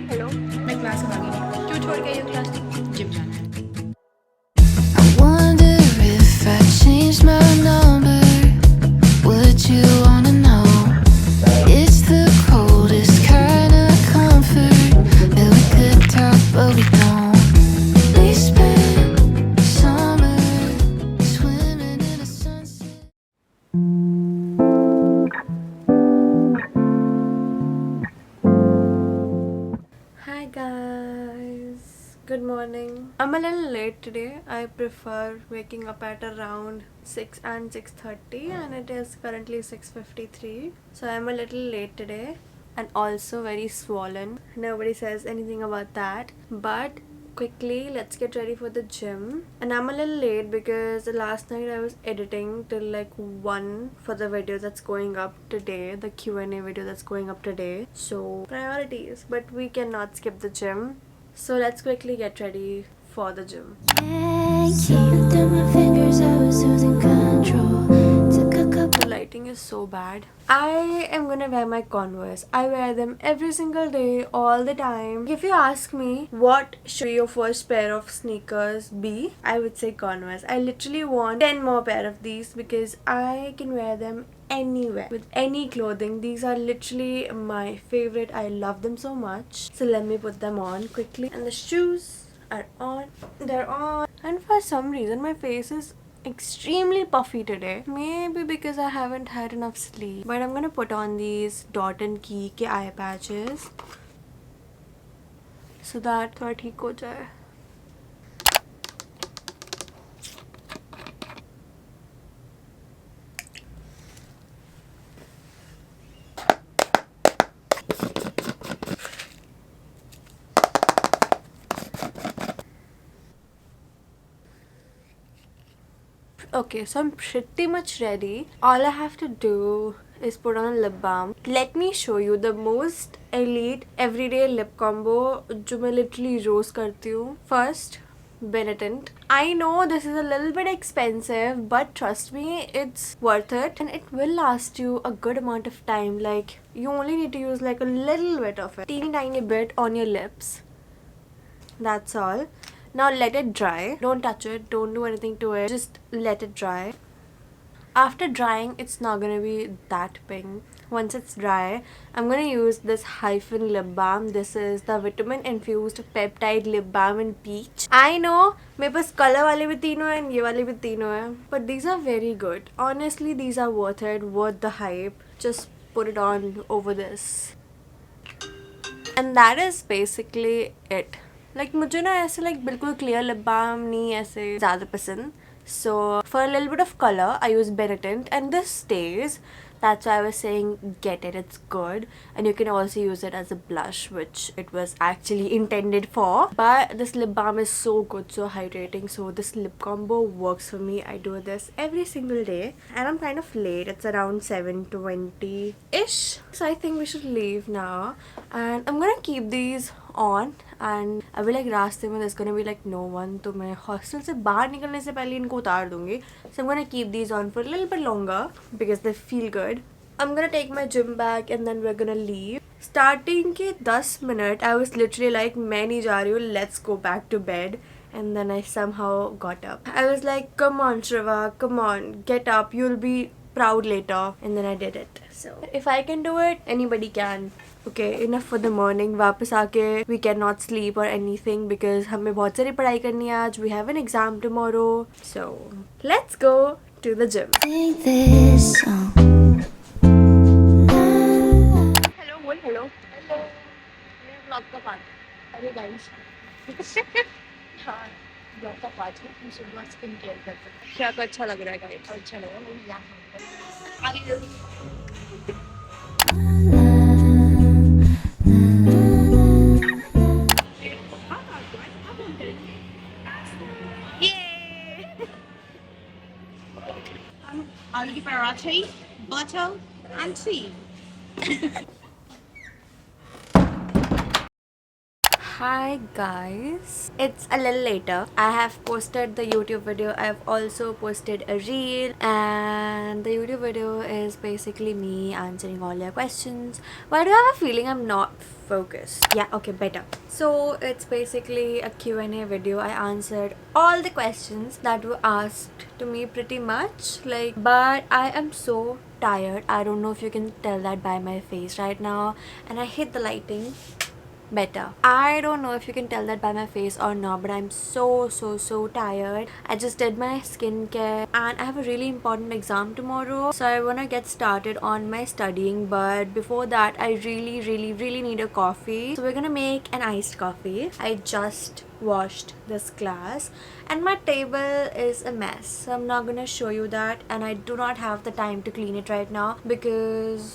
Hello. मैं class अब आगे नहीं, क्यों छोड़ के ये क्लास? जिम जाना है। I wonder if I changed my number, would you wanna know? It's the coldest kind of comfort that we could talk but we don't. We spent summer swimming in a sunset. Hi guys, good morning. I'm a little late today. I prefer waking up at around 6 and 6:30 and it is currently 6:53. So I'm a little late today and also very swollen. Nobody says anything about that. But quickly, let's get ready for the gym. And I'm a little late because last night I was editing till like 1 for the video that's going up today, the Q&A video that's going up today. So priorities, but we cannot skip the gym. So let's quickly get ready for the gym. Slipped through my fingers, I was losing control. Took a couple. The lighting is so bad. I am gonna wear my Converse. I wear them every single day, all the time. If you ask me what should your first pair of sneakers be, I would say Converse. I literally want 10 more pair of these because I can wear them anywhere with any clothing. These are literally my favorite. I love them so much. So let me put them on quickly. And the shoes are on. They're on. And for some reason my face is extremely puffy today. Maybe because I haven't had enough sleep. But I'm gonna put on these Dot and Key के eye patches so that थोड़ा ठीक हो जाए. Okay, so I'm pretty much ready. All I have to do is put on a lip balm. Let me show you the most elite everyday lip combo जो मैं literally रोज करती हूँ. First, Benetint. I know this is a little bit expensive, but trust me, it's worth it and it will last you a good amount of time. Like, you only need to use like a little bit of it, teeny tiny bit on your lips. That's all. Now let it dry. Don't touch it, don't do anything to it, just let it dry. After drying, it's not gonna be that pink. Once it's dry, I'm gonna use this Hyphen lip balm. This is the vitamin infused peptide lip balm in peach. I know मेरे पास color वाले भी तीनों हैं and ये वाले भी तीनों हैं, but these are very good. Honestly, these are worth it, worth the hype. Just put it on over this. And that is basically it. Like मुझे ना ऐसे like बिल्कुल clear lip balm नहीं ऐसे ज़्यादा पसंद. So for a little bit of color, I use Benetint and this stays. That's why I was saying get it, it's good. And you can also use it as a blush, which it was actually intended for. But this lip balm is so good, so hydrating. So this lip combo works for me. I do this every single day. And I'm kind of late. It's around 7:20-ish. So I think we should leave now. And I'm gonna keep these on and अभी like रास्ते में there's gonna be like no one, तो मैं hostel से बाहर निकलने से पहले इनको उतार दूँगी. So I'm gonna keep these on for a little bit longer because they feel good. I'm gonna take my gym bag and then we're gonna leave. Starting के 10 minute I was literally like मैं नहीं जा रही हूँ, let's go back to bed. And then I somehow got up. I was like, come on Shriva, come on, get up, you'll be proud later. And then I did it. So if I can do it, anybody can. Okay, enough for the morning. वापस आके we cannot sleep or anything because हमें बहुत सारी पढ़ाई करनी है आज. We have an exam tomorrow. So let's go to the gym. Sing this song. Hello, बोल hello. Hello. ये vlog का part. अरे guys. हाँ, vlog का part है. हम सुबह स्किन केयर करते हैं. क्या अच्छा लग रहा है guys? अच्छा लग रहा है. आगे जल्दी. आलू paratha, butter and tea. Hi guys, it's a little later. I have posted the YouTube video. I have also posted a reel and the YouTube video is basically me answering all your questions. Why do I have a feeling I'm not focus. Yeah, okay, better. So it's basically a Q&A video. I answered all the questions that were asked to me pretty much, like, but I am so tired. I don't know if you can tell that by my face right now, and I hate the lighting. Better. I don't know if you can tell that by my face or not, but I'm so tired. I just did my skincare and I have a really important exam tomorrow, so I want to get started on my studying. But before that, I really need a coffee, so we're gonna make an iced coffee. I just washed this glass and my table is a mess, so I'm not gonna show you that, and I do not have the time to clean it right now because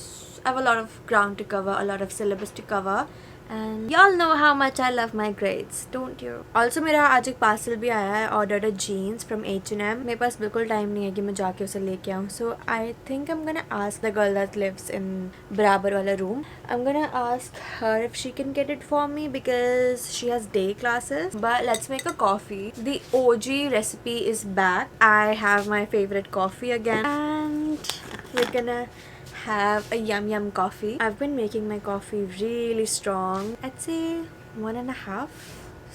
I have a lot of ground to cover, a lot of syllabus to cover, and y'all know how much I love my grades, don't you? Also मेरा आज एक parcel भी आया है. I ordered a jeans from H&M. मेरे पास बिल्कुल time नहीं है कि मैं जाके उसे लेके आऊँ, so I think I'm gonna ask the girl that lives in बराबर वाला room. I'm gonna ask her if she can get it for me because she has day classes. But let's make a coffee. The OG recipe is back. I have my favorite coffee again, and we're gonna have a yum coffee. I've been making my coffee really strong. I'd say 1.5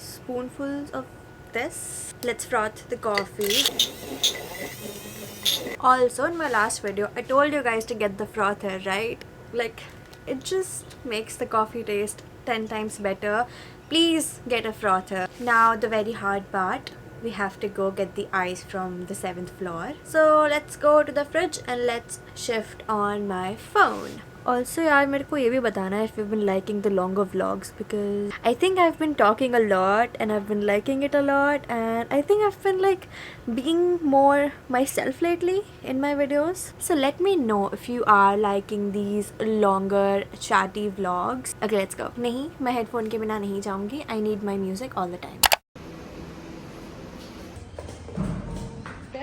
spoonfuls of this. Let's froth the coffee. Also, in my last video, I told you guys to get the frother, right? Like, it just makes the coffee taste 10 times better. Please get a frother. Now, the very hard part. We have to go get the ice from the 7th floor. So let's go to the fridge and let's shift on my phone. Also यार मेरे को ये भी बताना है if you've been liking the longer vlogs, because I think I've been talking a lot and I've been liking it a lot, and I think I've been like being more myself lately in my videos. So let me know if you are liking these longer chatty vlogs. Okay, let's go. नहीं, मैं headphone के बिना नहीं जाऊँगी. I need my music all the time.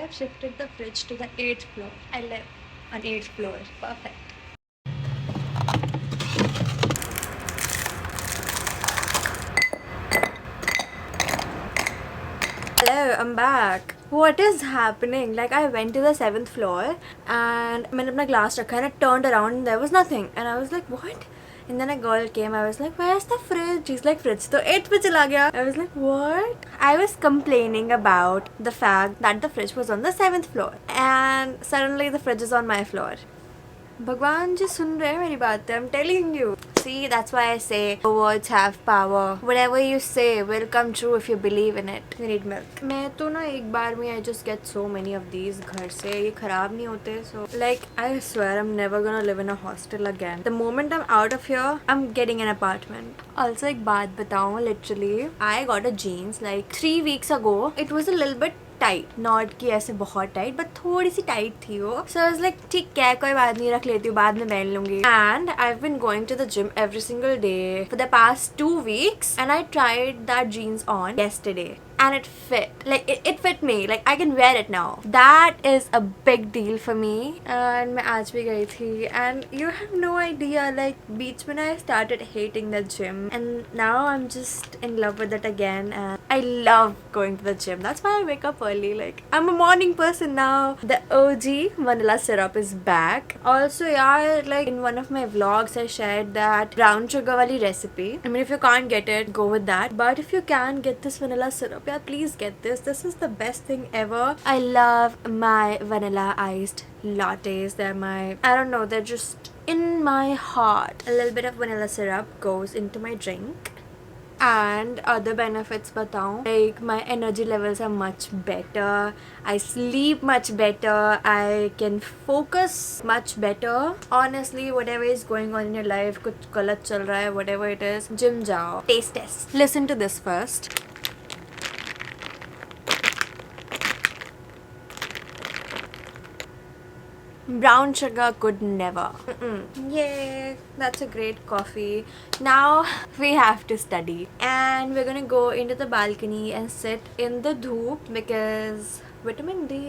I've shifted the fridge to the 8th floor. I live on 8th floor. Perfect. Hello, I'm back. What is happening? Like, I went to the 7th floor and मैंने अपना glass रखा and I turned around and there was nothing, and I was like, what? And then a girl came. I was like, where's the fridge? She's like, fridge तो 8 पे चला गया. I was like, what? I was complaining about the fact that the fridge was on the 7th floor and suddenly the fridge is on my floor. भगवान जी सुन रहे हैं मेरी बातें. I'm telling you. See, that's why I say words have power. Whatever you say will come true if you believe in it. We need milk. मैं तो ना एक बार में I just get so many of these घर से. ये खराब नहीं होते. So like I swear I'm never gonna live in a hostel again. The moment I'm out of here, I'm getting an apartment. Also एक बात बताऊँ, literally I got a jeans like 3 weeks ago. It was a little bit tight, not की ऐसे बहुत tight, but थोड़ी सी tight थी वो. सो I was like ठीक है, कोई बात नहीं, रख लेती हूँ, बाद में पहन लूंगी. And I have been going to the gym every single day for the past 2 weeks and I tried that jeans on yesterday and it fit. Like it fit me. Like I can wear it now. That is a big deal for me. And मैं आज भी गई थी and you have no idea, like बीच में I started hating the gym and now I'm just in love with it again and I love going to the gym. That's why I wake up early. Like I'm a morning person now. The OG vanilla syrup is back. Also yeah, like in one of my vlogs I shared that brown sugar wali recipe. I mean if you can't get it, go with that. But if you can get this vanilla syrup, yeah, please get this. This is the best thing ever. I love my vanilla iced lattes. They're my, I don't know, they're just in my heart. A little bit of vanilla syrup goes into my drink. And other benefits बताऊँ, like my energy levels are much better, I sleep much better, I can focus much better. Honestly, whatever is going on in your life, कुछ गलत चल रहा है, whatever it is, gym जाओ. Taste test. Listen to this first. Brown sugar could never. Yay, that's a great coffee. Now we have to study and we're gonna go into the balcony and sit in the धूप because vitamin D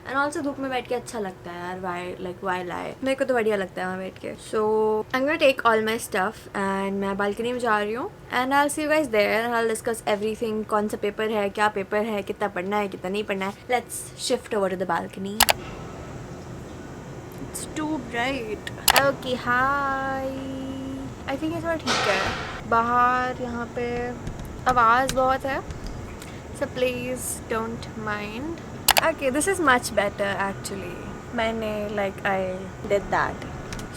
and also धूप में बैठ के अच्छा लगता है यार. Why lie? मेरे को तो बढ़िया लगता है वहाँ बैठ के. So I'm gonna take all my stuff and मैं balcony में जा रही हूँ and I'll see you guys there and I'll discuss everything. कौन सा पेपर है, क्या पेपर है, कितना पढ़ना है, कितना नहीं पढ़ना है. Let's shift over to the balcony. It's too bright. Okay, hi. I think ये थोड़ा ठीक है. बाहर यहाँ पे आवाज़ बहुत है, so please don't mind. Okay, this is much better actually. I did that.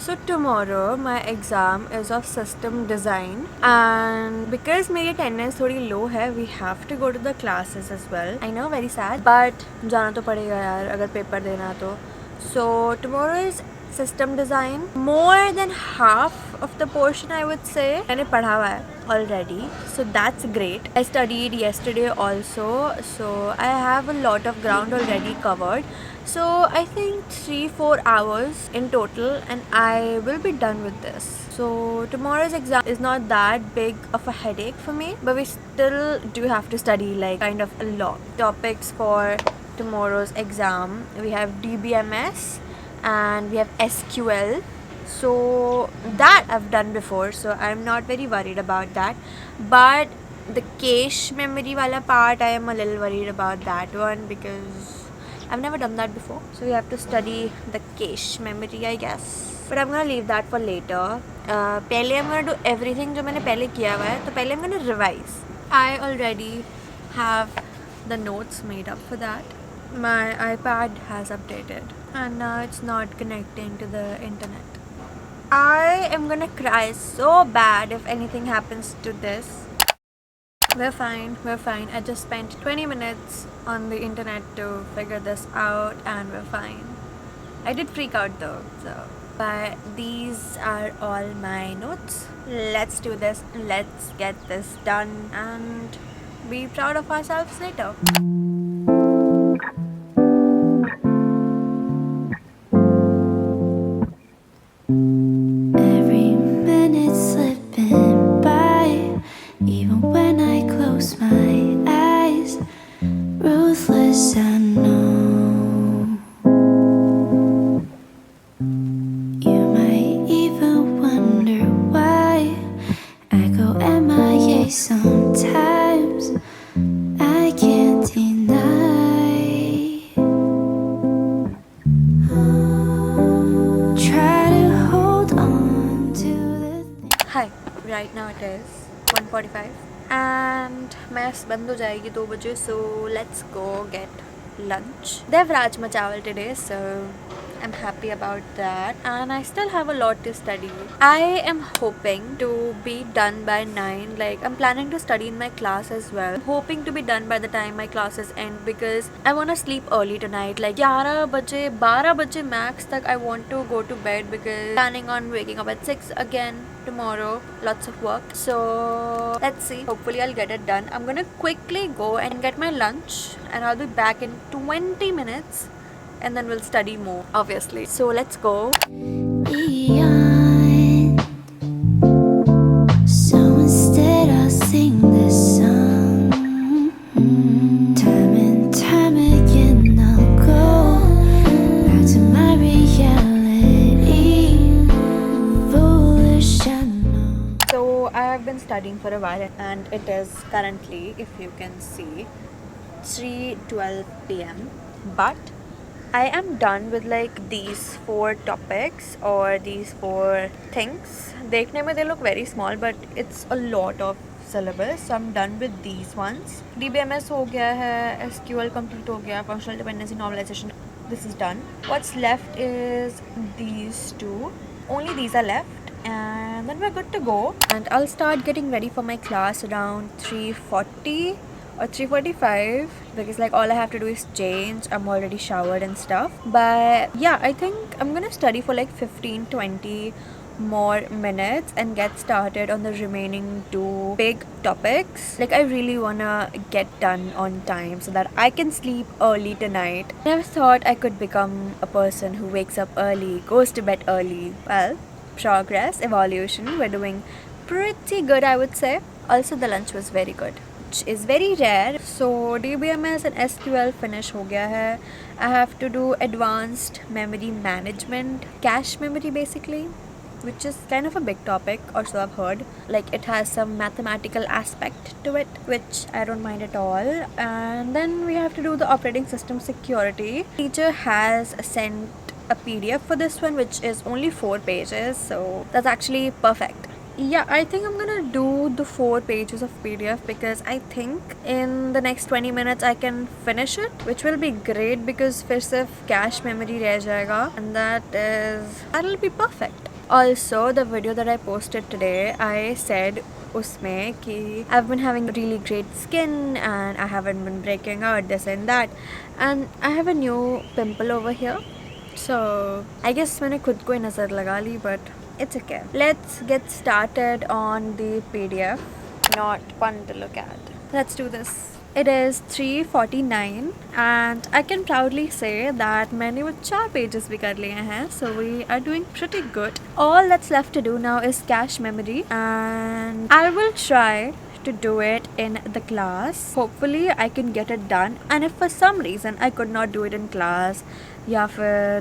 So tomorrow my exam is of system design, and because मेरी attendance थोड़ी low है, we have to go to the classes as well. I know, very sad, but जाना तो पड़ेगा यार अगर paper देना तो. So tomorrow is system design. More than half of the portion I would say मैंने पढ़ा हुआ है already, so that's great. I studied yesterday also, so I have a lot of ground already covered. So I think 3-4 hours in total and I will be done with this. So tomorrow's exam is not that big of a headache for me, but we still do have to study like kind of a lot. Topics for tomorrow's exam, we have DBMS and we have SQL. So that I've done before, so I'm not very worried about that. But the cache memory wala part, I am a little worried about that one because I've never done that before. So we have to study the cache memory, I guess. But I'm gonna leave that for later. पहले I'm gonna do everything जो मैंने पहले किया हुआ है, तो पहले I'm gonna revise. I already have the notes made up for that. My iPad has updated and now it's not connecting to the internet. I am gonna cry so bad if anything happens to this. We're fine. I just spent 20 minutes on the internet to figure this out and we're fine. I did freak out though, so. But these are all my notes. Let's do this. Let's get this done and be proud of ourselves later. Every minute slipping by, even when I close my eyes. Ruthless, I know. You might even wonder why I go MIA sometimes. I can't deny. Try to hold on to the thing. Hi, right now it is 1:45 and mess बंद हो जाएगी 2 बजे, so let's go get lunch. They have rajma chawal today, so I'm happy about that and I still have a lot to study. I am hoping to be done by 9. Like I'm planning to study in my class as well. I'm hoping to be done by the time my classes end because I want to sleep early tonight. Like 11 बजे 12 बजे max तक I want to go to bed because planning on waking up at 6 again tomorrow. Lots of work. So let's see. Hopefully I'll get it done. I'm gonna quickly go and get my lunch and I'll be back in 20 minutes. And then we'll study more, obviously. So let's go. Beyond. So instead I'll sing this song. Time and time again I'll go back to my reality. Foolish, I know. So I've been studying for a while and it is currently, if you can see, 3:12 p.m. But I am done with like these 4 topics or these 4 things. देखने में they look very small but it's a lot of syllabus. So I'm done with these ones. DBMS हो गया है, SQL complete हो गया, functional dependency normalization. This is done. What's left is these 2. Only these are left. And then we're good to go. And I'll start getting ready for my class around 3:40 or 3:45 because like all I have to do is change. I'm already showered and stuff. But yeah, I think I'm gonna study for like 15-20 more minutes and get started on the remaining 2 big topics. Like I really wanna get done on time so that I can sleep early tonight. I never thought I could become a person who wakes up early, goes to bed early. Well, progress, evolution, we're doing pretty good, I would say. Also the lunch was very good, which is very rare. So DBMS and SQL finish हो गया है. I have to do advanced memory management, cache memory basically, which is kind of a big topic, or so I've heard. Like it has some mathematical aspect to it, which I don't mind at all. And then we have to do the operating system security. Teacher has sent a PDF for this one, which is only 4 pages, so that's actually perfect. Yeah, I think I'm gonna do the 4 pages of PDF because I think in the next 20 minutes I can finish it, which will be great because फिर सिर्फ cache memory रह जाएगा and that'll be perfect. Also, the video that I posted today, I said उसमें कि I've been having really great skin and I haven't been breaking out, this and that, and I have a new pimple over here. So I guess मैंने खुद को ही नज़र लगा ली, but it's okay. Let's get started on the PDF. Not fun to look at. Let's do this. It is 3:49 and I can proudly say that मैंने वो 4 pages भी कर लिए हैं, so we are doing pretty good. All that's left to do now is cache memory and I will try to do it in the class. Hopefully I can get it done, and if for some reason I could not do it in class, yeah, if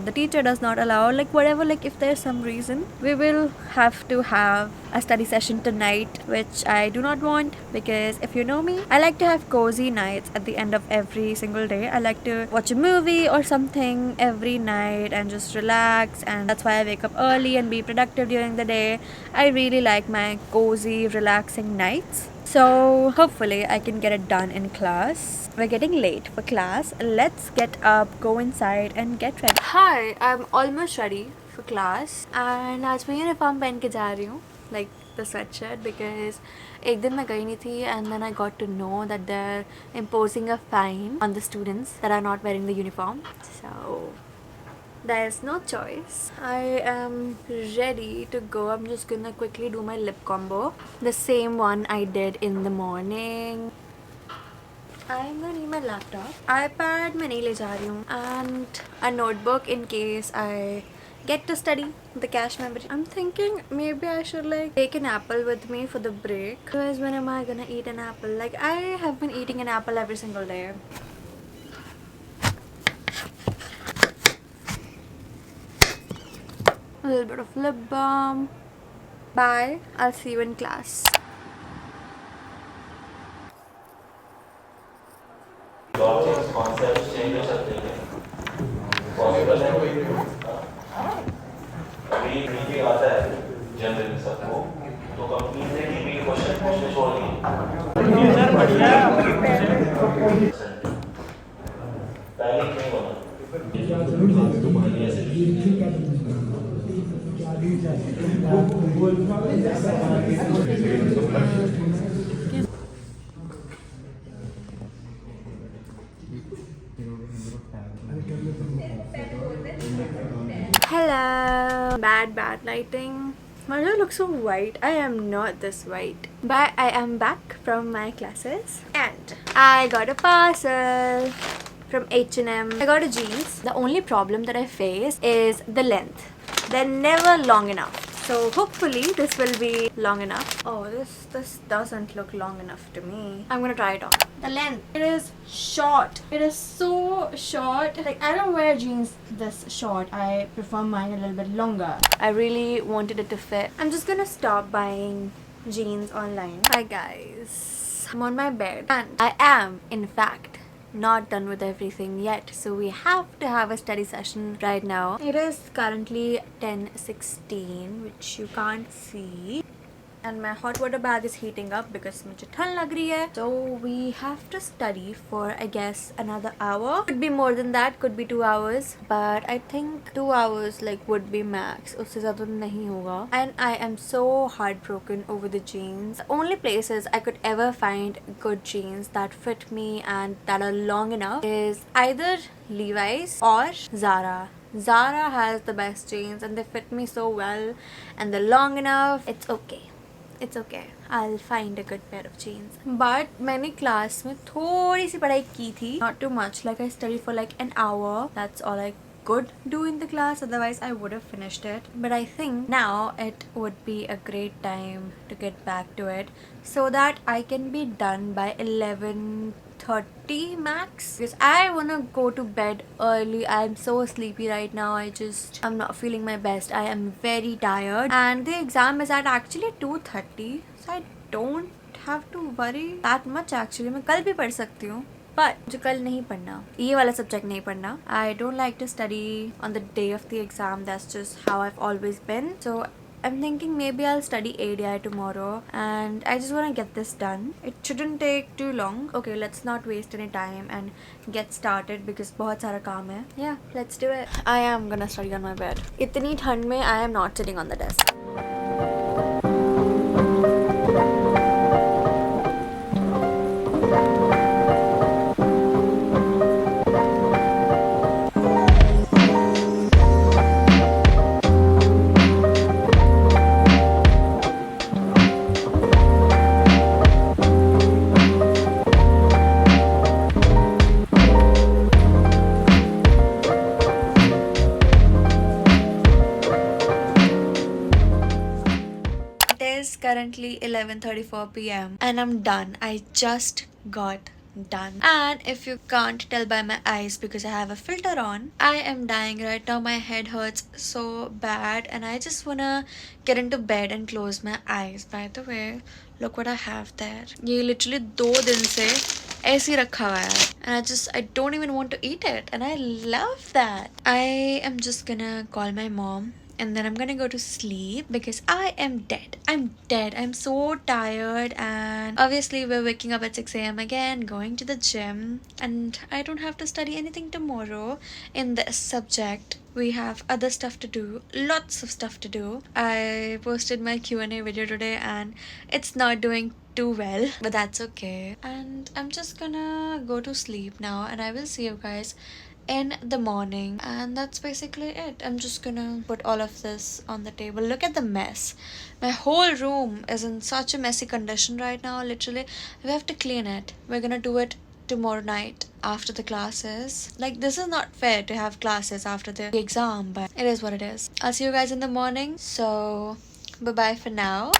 the teacher does not allow, like whatever, like if there's some reason, we will have to have a study session tonight, which I do not want because if you know me, I like to have cozy nights at the end of every single day. I like to watch a movie or something every night and just relax, and that's why I wake up early and be productive during the day. I really like my cozy, relaxing nights. So hopefully I can get it done in class. We're getting late for class. Let's get up, go inside and get ready. Hi, I'm almost ready for class and आज मैं uniform पहन के जा रही हूँ, like the sweatshirt, because एक दिन मैं गई नहीं थी and then I got to know that they're imposing a fine on the students that are not wearing the uniform. So there's no choice. I am ready to go. I'm just gonna quickly do my lip combo. The same one I did in the morning. I'm gonna need my laptop. iPad मैं नहीं ले जा रही हूँ. And a notebook in case I get to study the cache memory. I'm thinking maybe I should like take an apple with me for the break. Otherwise, when am I gonna eat an apple? Like I have been eating an apple every single day. A little bit of lip balm. Bye. I'll see you in class. Hello. Bad lighting. Why do I look so white? I am not this white. But I am back from my classes and I got a parcel from H&M. I got a jeans. The only problem that I face is the length. They're never long enough. So hopefully this will be long enough. Oh, this doesn't look long enough to me. I'm gonna try it on. The length. It is short. It is so short. Like I don't wear jeans this short. I prefer mine a little bit longer. I really wanted it to fit. I'm just gonna stop buying jeans online. Bye guys. I'm on my bed and I am in fact not done with everything yet, so we have to have a study session right now. It is currently 10:16, which you can't see, and my hot water bag is heating up because मुझे ठंड लग रही है. So we have to study for I guess another hour. Could be more than that, could be 2 hours, but I think 2 hours like would be max. उससे ज़्यादा नहीं होगा. And I am so heartbroken over the jeans. The only places I could ever find good jeans that fit me and that are long enough is either Levi's or Zara. Zara has the best jeans and they fit me so well and they're long enough. It's okay. I'll find a good pair of jeans. But मैंने class में थोड़ी सी पढ़ाई की थी. Not too much. Like I studied for like an hour. That's all I could do in the class. Otherwise, I would have finished it. But I think now it would be a great time to get back to it so that I can be done by 11:30 max, because I wanna go to bed early. I'm so sleepy right now. I'm not feeling my best. I am very tired and the exam is at actually 2:30, so I don't have to worry that much actually. मैं कल भी पढ़ सकती हूँ, but मुझे कल नहीं पढ़ना, ये वाला सब्जेक्ट नहीं पढ़ना. I don't like to study on the day of the exam. That's just how I've always been. So I'm thinking maybe I'll study ADI tomorrow, and I just want to get this done. It shouldn't take too long. Okay, let's not waste any time and get started because बहुत सारा काम है. Yeah, let's do it. I am gonna study on my bed. इतनी ठंड में I am not sitting on the desk. Currently 11:34 p.m. and I'm done. I just got done. And if you can't tell by my eyes because I have a filter on, I am dying right now. My head hurts so bad and I just wanna get into bed and close my eyes. By the way, look what I have there. ये literally 2 दिन से ऐसे ही रखा हुआ है and I don't even want to eat it and I love that. I am just gonna call my mom and then I'm gonna go to sleep because I am dead. I'm dead. I'm so tired and obviously we're waking up at 6 a.m. again, going to the gym, and I don't have to study anything tomorrow in this subject. We have other stuff to do, lots of stuff to do. I posted my Q&A video today and it's not doing too well, but that's okay. And I'm just gonna go to sleep now and I will see you guys in the morning, and that's basically it. I'm just gonna put all of this on the table. Look at the mess. My whole room is in such a messy condition right now. Literally, we have to clean it. We're gonna do it tomorrow night after the classes. Like, this is not fair to have classes after the exam, but it is what it is. I'll see you guys in the morning, so bye bye for now.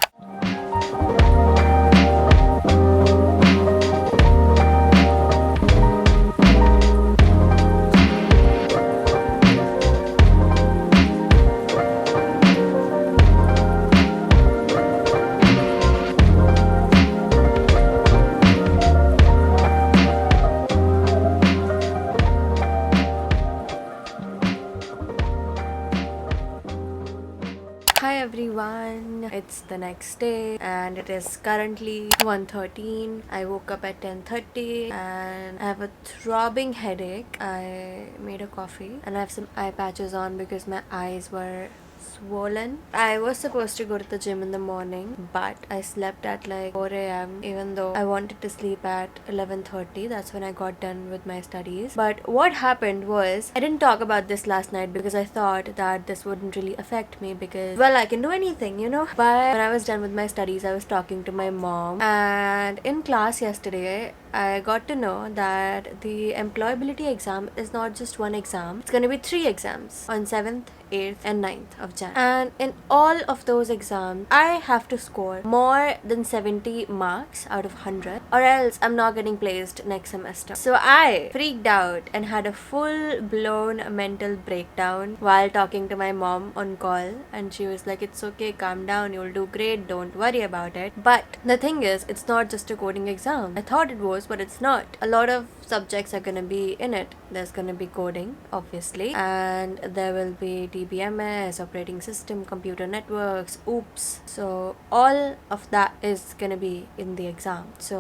Hi everyone, it's the next day and it is currently 1:13. I woke up at 10:30 and I have a throbbing headache. I made a coffee and I have some eye patches on because my eyes were swollen. I was supposed to go to the gym in the morning, but I slept at like 4 a.m. even though I wanted to sleep at 11:30. That's when I got done with my studies. But what happened was, I didn't talk about this last night because I thought that this wouldn't really affect me because, well, I can do anything, you know. But when I was done with my studies, I was talking to my mom, and in class yesterday, I got to know that the employability exam is not just one exam. It's gonna be 3 exams on 7th, 8th and 9th of Jan. And in all of those exams, I have to score more than 70 marks out of 100 or else I'm not getting placed next semester. So I freaked out and had a full-blown mental breakdown while talking to my mom on call, and she was like, it's okay, calm down, you'll do great, don't worry about it. But the thing is, it's not just a coding exam. I thought it was, but it's not. A lot of subjects are gonna be in it. There's gonna be coding, obviously, and there will be DBMS, operating system, computer networks, OOPS. So all of that is gonna be in the exam. So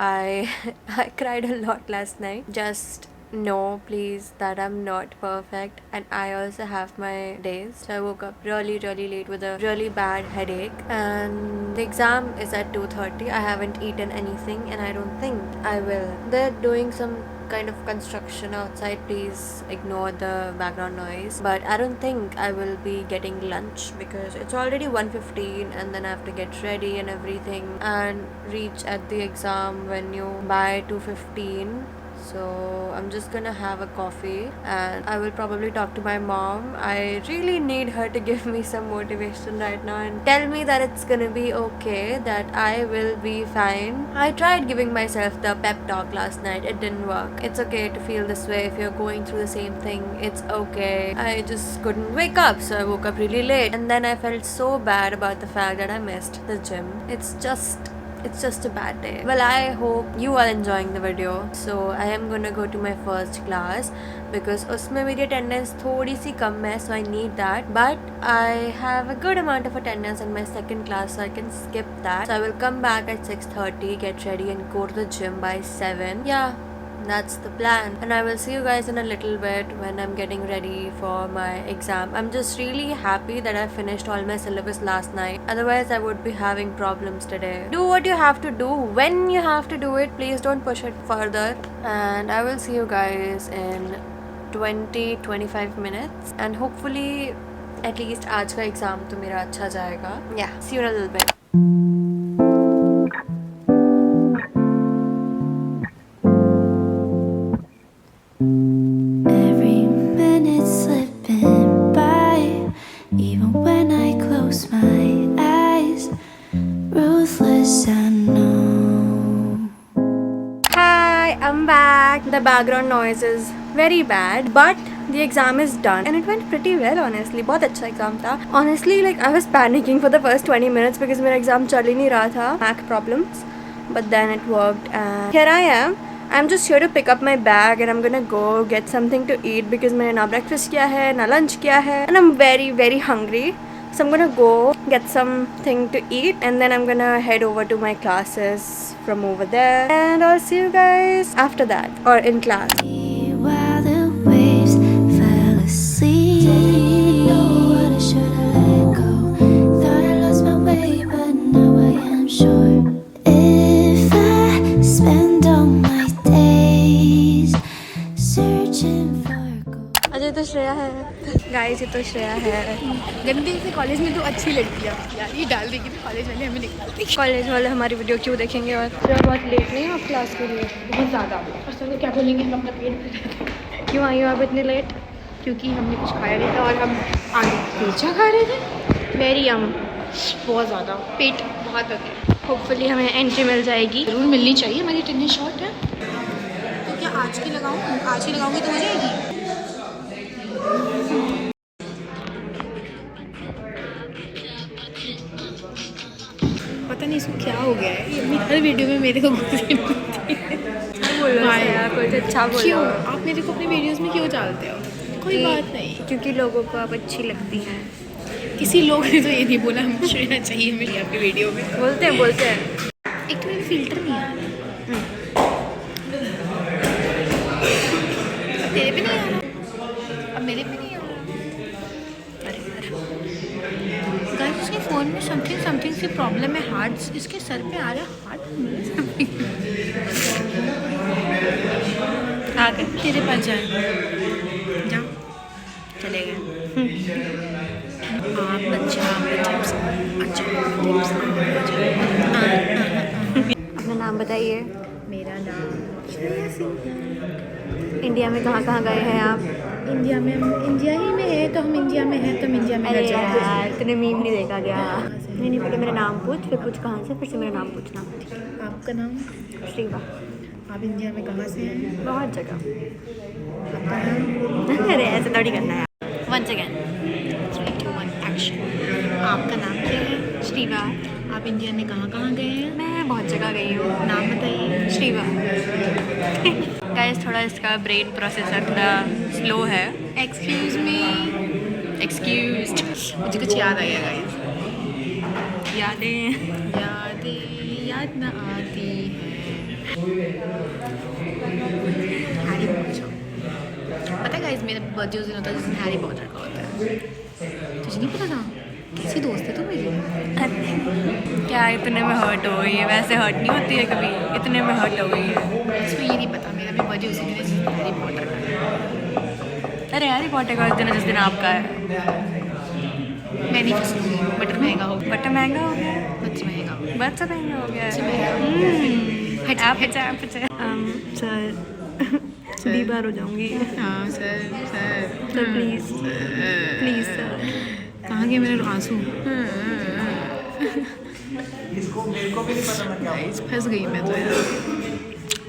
I I cried a lot last night. Just know, please, that I'm not perfect and I also have my days. So I woke up really late with a really bad headache, and the exam is at 2:30. I haven't eaten anything and I don't think I will. They're doing some kind of construction outside. Please ignore the background noise, but I don't think I will be getting lunch because it's already 1:15 and then I have to get ready and everything and reach at the exam venue by 2:15. So I'm just gonna have a coffee and I will probably talk to my mom. I really need her to give me some motivation right now and tell me that it's gonna be okay, that I will be fine. I tried giving myself the pep talk last night. It didn't work. It's okay to feel this way if you're going through the same thing. It's okay. I just couldn't wake up, so I woke up really late and then I felt so bad about the fact that I missed the gym. It's just it's just a bad day. Well, I hope you are enjoying the video. So I am gonna go to my first class because उसमें मेरी attendance थोड़ी सी कम है, so I need that. But I have a good amount of attendance in my second class, so I can skip that. So I will come back at 6:30, get ready, and go to the gym by 7. Yeah. That's the plan, and I will see you guys in a little bit when I'm getting ready for my exam. I'm just really happy that I finished all my syllabus last night, otherwise I would be having problems today. Do what you have to do when you have to do it. Please don't push it further, and I will see you guys in 20-25 minutes, and hopefully at least आज का exam तो मेरा अच्छा जाएगा. Yeah, see you in a little bit. Every minute slipping by, even when I close my eyes. Ruthless, I know. Hi, I'm back. The background noise is very bad, but the exam is done and it went pretty well, honestly. बहुत अच्छा exam था. Honestly, like I was panicking for the first 20 minutes because मेरा exam चल ही नहीं रहा था. Mac problems, but then it worked and here I am. I'm just here to pick up my bag and I'm gonna go get something to eat because मैंने ना breakfast किया है ना lunch किया है and I'm very very hungry. So I'm gonna go get something to eat and then I'm gonna head over to my classes from over there and I'll see you guys after that or in class. While the waves fell asleep, didn't know what I should have let go. Thought I lost my way, but now I am sure. If I spend all my days searching for gold. Ajay तो श्रेया है, guys ये तो श्रेया है. गंदे से college में तो अच्छी लगती है यार, ये डाल देगी तो कॉलेज वाले हमें निकालते हैं। कॉलेज वाले हमारी वीडियो क्यों देखेंगे? और बहुत लेट नहीं हो आप क्लास के लिए? बहुत ज़्यादा। और सब लोग क्या बोलेंगे, हम अपना पेट क्यों आई हो आप इतनी लेट? क्योंकि हमने कुछ खाया नहीं था और हम आगे पिज्जा खा रहे थे। वेरी यम. बहुत ज़्यादा पेट बहुत हो गया। होपफुली हमें एंट्री मिल जाएगी. ज़रूर मिलनी चाहिए, हमारी अटेंडेंस शॉर्ट है। तो क्या आज की लगाऊँ? आज की लगाऊँगी तो हो जाएगी। पता नहीं इसको क्या हो गया है, ये अपनी हर वीडियो में मेरे को घुसे बोलो यार, कुछ अच्छा बोलो. क्यों आप मेरे को अपनी वीडियोस में क्यों डालते हो? कोई बात नहीं, क्योंकि लोगों को आप अच्छी लगती हैं. किसी लोग ने तो ये नहीं बोला हम श्रेया चाहिए मेरी आपकी वीडियो में। बोलते हैं एक तो मेरे फिल्टर नहीं आ रहा, अब तेरे पे नहीं आ रहा, अब मेरे पे नहीं आ रहा। अरे यार गाइस, इसके फ़ोन में समथिंग सी प्रॉब्लम है। हार्ट्स इसके सर पे आ रहा है, हार्ट आ गए तेरे पास, जाए जाओ, चले गए। अपना नाम बताइए। मेरा नाम श्रेया सिंह है। इंडिया में कहाँ गए हैं आप? इंडिया में, हम इंडिया ही में है तो हम इंडिया में हैं, तो हम इंडिया में अरे रह जाते हैं। यार तूने मीम नहीं देखा क्या? नहीं पहले मेरा नाम पूछ, फिर पूछ कहाँ से, फिर से मेरा नाम पूछना. आपका नाम? श्रीवा. आप इंडिया में कहाँ से हैं? बहुत जगह. आपका नाम? अरे ऐसे थोड़ी करना है. Once again 3, 2, 1 action. आपका नाम क्या है? श्रीवा. आप इंडिया में कहाँ गए हैं? मैं बहुत जगह गई हूँ. नाम बताइए। श्रीवा. गाइस थोड़ा इसका ब्रेन प्रोसेसर थोड़ा स्लो है. Excuse me, excused. मुझे कुछ याद आ गया गाइस। यादें याद न आती है। Harry Potter. पता है गाइस, मेरा बर्थडे उस दिन होता है जिस दिन हैरी पॉटर का होता है। तुझे नहीं पता था? कैसी दोस्त है तू मेरी? क्या इतने में हर्ट हो गई है? वैसे हर्ट नहीं होती है कभी, इतने में हर्ट हो गई है. इसको ये नहीं पता मेरा भी बर्थडे उसी दिन है जिस दिन हैरी पॉटर का है। अरे हैरी पॉटर का उस दिन है जिस दिन आपका है. मैं नहीं फंसूंगी। बटर महंगा हो गया। बट महंगा हो गया. बच्चे महंगा हो गया। बहुत सा महंगा हो गया बच्चे है. महंगा। आप बचा सर बीमार हो जाऊंगी. हाँ सर सर प्लीज़ सर. कहाँ गए मेरे आंसू? इसको मेरे को भी नहीं पता मैं क्या बोलूं। फंस गई मैं तो यार।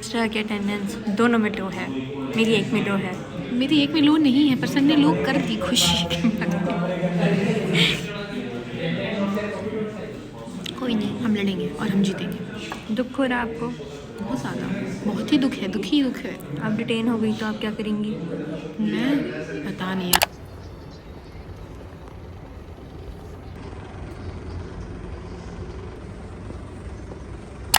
श्रेया की अटेंडेंस दोनों में लो है, मेरी एक में लो है. मेरी एक में लो नहीं है, पर सर ने लो कर दी खुशी के मारे। कोई नहीं, हम लड़ेंगे और हम जीतेंगे। दुख हो रहा है आपको? बहुत ज़्यादा, बहुत ही दुख है, दुख ही दुख है। आप डिटेन हो गई तो आप क्या करेंगी? मैं पता नहीं यार।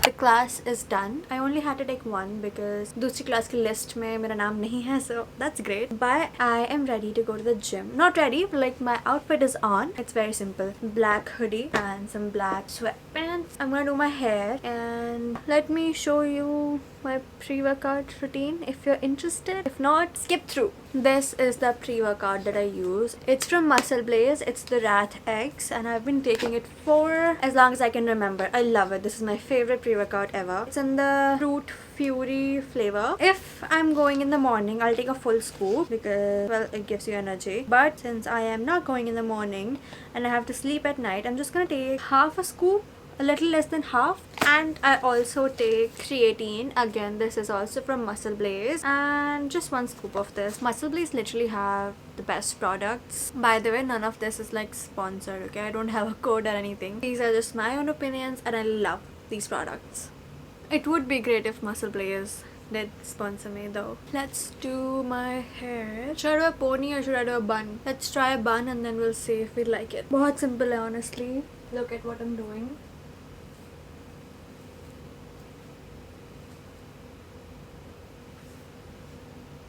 The class is done. I only had to take one because दूसरी क्लास की लिस्ट में मेरा नाम नहीं है, so that's great. But I am ready to go to the gym. Not ready, but like my outfit is on. It's very simple. Black hoodie and some black sweatpants. I'm gonna do my hair and let me show you my pre-workout routine if you're interested. If not, skip through. This is the pre-workout that I use. It's from Muscle Blaze. It's the Rat X and I've been taking it for as long as I can remember. I love it. This is my favorite pre-workout ever. It's in the Fruit Fury flavor. If I'm going in the morning, I'll take a full scoop because, well, it gives you energy. But since I am not going in the morning and I have to sleep at night, I'm just gonna take half a scoop, a little less than half. And I also take creatine. Again, this is also from Muscle Blaze and just one scoop of this. Muscle Blaze literally have the best products. By the way, none of this is like sponsored, okay? I don't have a code or anything. These are just my own opinions and I love these products. It would be great if Muscle Blaze did sponsor me though. Let's do my hair. Should I do a pony or should I do a bun? Let's try a bun and then we'll see if we like it. बहुत simple है honestly. Look at what I'm doing.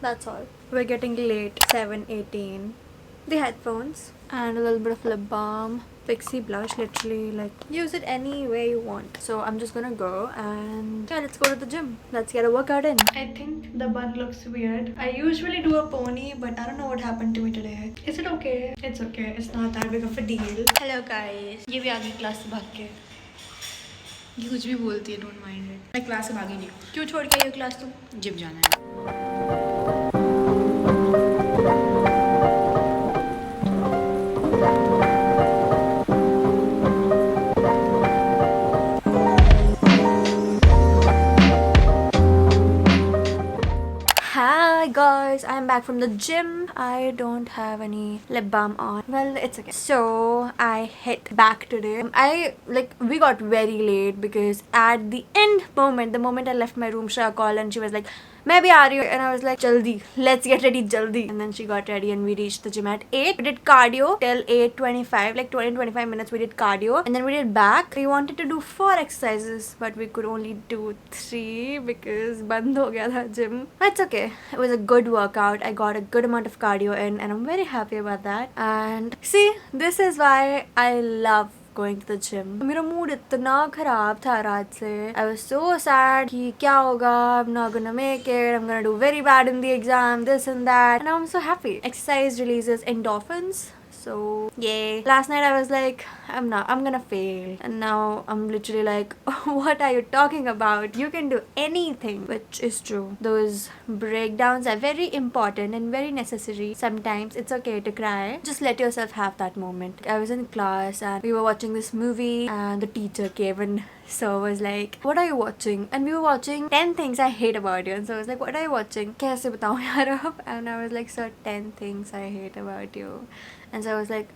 That's all. We're getting late. 7:18. The headphones and a little bit of lip balm. Pixie blush, literally like use it any way you want. So I'm just gonna go and yeah, let's go to the gym. Let's get a workout in. I think the bun looks weird. I usually do a pony, but I don't know what happened to me today. Is it okay? It's okay. It's not that big of a deal. Hello guys. ये भी आ गई class से भाग के. ये कुछ भी बोलती है, डोंट माइंड इट। मैं क्लास से भागी नहीं, क्यों छोड़ के आई हो क्लास तुम? जिम जाना है। Hi guys, I'm back from the gym. I don't have any lip balm on. Well, it's okay. So I hit back today. We got very late because at the moment I left my room, Shreya called and she was like, मैं भी आ रही हूँ. And I was like, jaldi, let's get ready jaldi. And then she got ready and we reached the gym at 8. We did cardio till 8:25, like 20-25 minutes we did cardio. And then we did back. We wanted to do 4 exercises, but we could only do 3 because बंद हो गया था gym. That's okay. It was a good workout. I got a good amount of cardio in and I'm very happy about that. And see, this is why I love going to the gym. मेरा mood इतना खराब था रात से. I was so sad कि क्या होगा, I'm not gonna make it, I'm gonna do very bad in the exam, this and that. And I'm so happy. Exercise releases endorphins. So yay. Last night I was like, I'm gonna fail. And now I'm literally like, what are you talking about? You can do anything. Which is true. Those breakdowns are very important and very necessary. Sometimes it's okay to cry. Just let yourself have that moment. I was in class and we were watching this movie and the teacher came and so was like, what are you watching? And we were watching 10 things I hate about you. And so I was like, what are you watching? कैसे बताऊँ यार अब? And I was like, sir, 10 things I hate about you. And so I was like,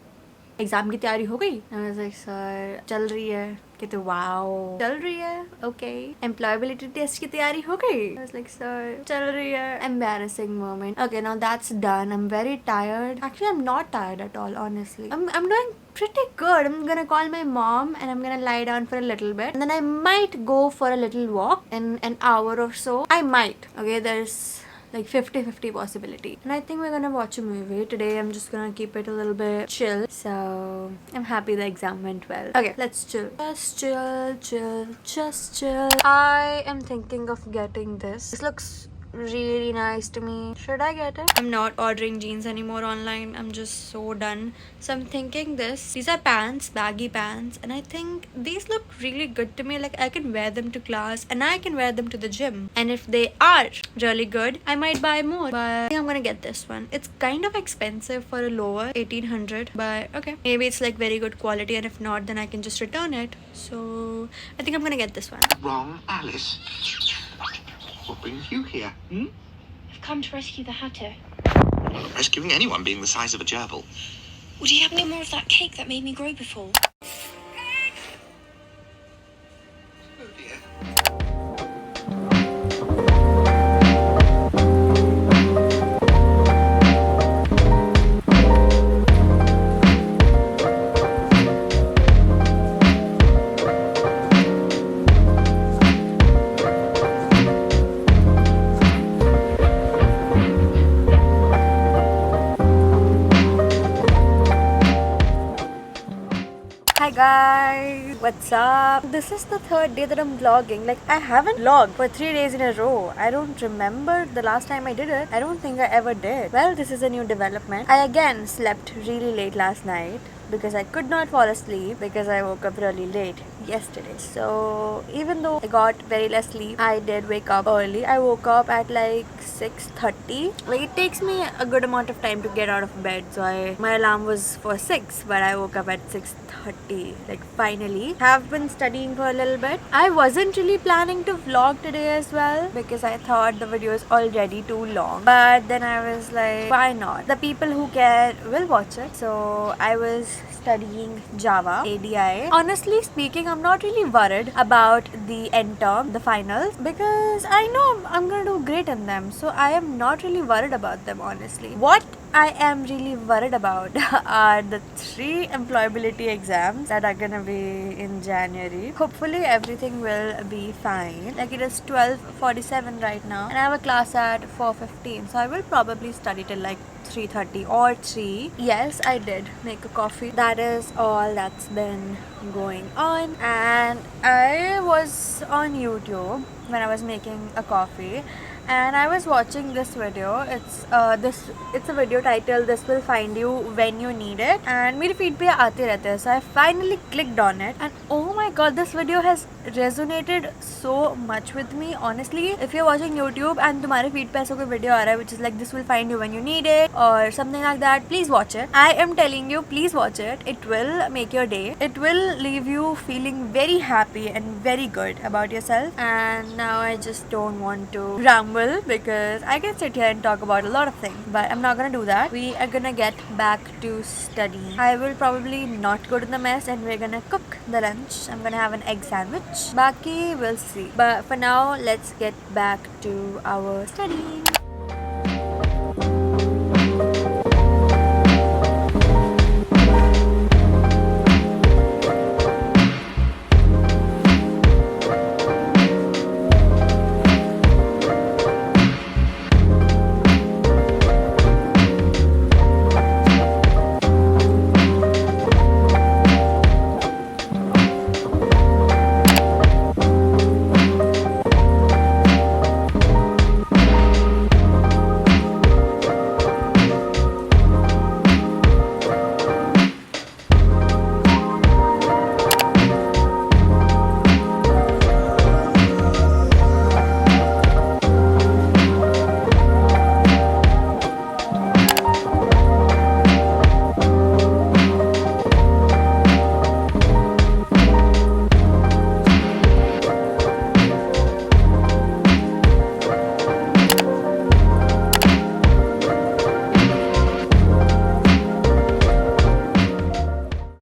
exam की तैयारी हो गई? I was like, sir, चल रही है. कहते वाओ, चल रही है. Okay. Employability test की तैयारी हो गई? I was like, sir, चल रही है. Embarrassing moment. Okay, now that's done. I'm very tired. Actually, I'm not tired at all, honestly. I'm doing pretty good. I'm gonna call my mom and I'm gonna lie down for a little bit. And then I might go for a little walk in an hour or so. I might. Okay, there's like 50-50 possibility. And I think we're gonna watch a movie. Today I'm just gonna keep it a little bit chill. So I'm happy the exam went well. Okay, let's chill. Just chill. I am thinking of getting this. This looks really nice to me. Should I get it? I'm not ordering jeans anymore online. I'm just so done. So I'm thinking this. These are pants, baggy pants, and I think these look really good to me. Like I can wear them to class and I can wear them to the gym. And if they are really good, I might buy more. But I think I'm gonna get this one. It's kind of expensive for a lower, 1800, but okay. Maybe it's like very good quality, and if not, then I can just return it. So I think I'm gonna get this one. Wrong, Alice. What brings you here? I've come to rescue the Hatter. Not rescuing anyone being the size of a gerbil. Would you have any more of that cake that made me grow before? what's up? This is the third day that I'm vlogging. Like, I haven't vlogged for 3 days in a row. I don't remember the last time I did it. I don't think I ever did. Well, this is a new development. I again slept really late last night because I could not fall asleep because I woke up really late yesterday. So even though I got very less sleep, I did wake up early. I woke up at like 6:30. Like, it takes me a good amount of time to get out of bed. So my alarm was for 6, but I woke up at 6:30. Like, finally. Have been studying for a little bit. I wasn't really planning to vlog today as well because I thought the video is already too long. But then I was like, why not? The people who care will watch it. So I was studying Java, ADI. Honestly speaking, I'm not really worried about the end term, the finals, because I know I'm gonna do great in them. So I am not really worried about them, honestly. What I am really worried about are the 3 employability exams that are gonna be in January. Hopefully everything will be fine. Like, it is 12:47 right now and I have a class at 4:15, so I will probably study till like 3:30 or 3. Yes, I did make a coffee. That is all that's been going on. And I was on YouTube when I was making a coffee and I was watching this video. It's a video titled "This Will Find You When You Need It," and मेरे feed पे आते रहते हैं. So I finally clicked on it and oh my god, this video has resonated so much with me. Honestly, if you're watching YouTube and तुम्हारे feed पे ऐसा कोई video आ रहा है which is like "This will find you when you need it" or something like that, please watch it. I am telling you, please watch it. It will make your day. It will leave you feeling very happy and very good about yourself. And now I just don't want to ramble because I can sit here and talk about a lot of things, but I'm not gonna do that. We are gonna get back to studying. I will probably not go to the mess and we're gonna cook the lunch. I'm gonna have an egg sandwich. Baki, we'll see. But for now, let's get back to our studying.